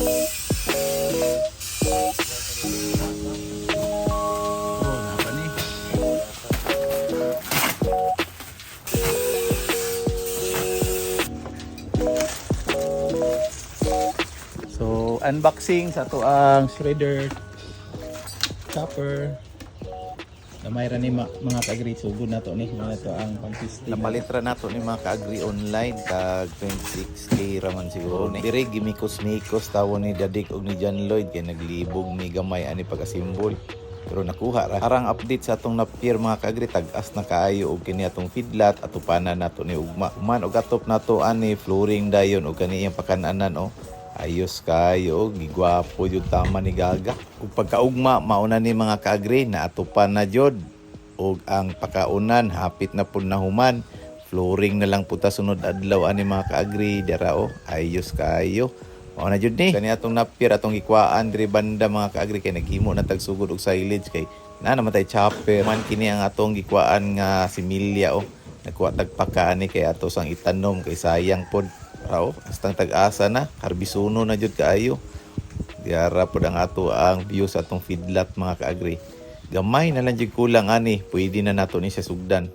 So, unboxing sa to ang shredder chopper. Gamay ra ni mga ka-agri sugod na to ni mga to ang pang-system. Napalitra na to ni mga ka-agri online tag 26k raman siguro ni. Dire gimikos-mikos tawo ni Dadik og ni John Lloyd kay naglibog ni gamay ani pag-asimbol. Pero nakuha ra. Arang update sa atong napier mga ka-agri tag-as na kaayo og kini atong feedlot atupanan nato ni ugma. Human og atop nato ani flooring dayon og kani iyang pakananan ayos kayo, gigwapo yung tama ni Gaga. Kung pagkaugma, mauna ni mga kaagri na atupan na jod. O ang pakaunan, hapit na po na human. Flooring na lang puta sunod adlaw ani mga kaagri. Dara ayos kayo. Mauna jod ni. Kani atong napir, atong ikwaan, diri banda mga kaagri. Kaya naghimo na tagsugod og silage. Kay na namatay chopper. Man kini ang atong gikwaan nga similya Nagkuha tagpakaan ni kay ato sang itanom. Kay sayang pod. Astang tag-asa na, harbisuno na jud kaayo. Diara pod ang ato ang view sa atong feedlot mga kaagri. Gamay na lang jud kulang ani, pwede na nato ni siya sugdan.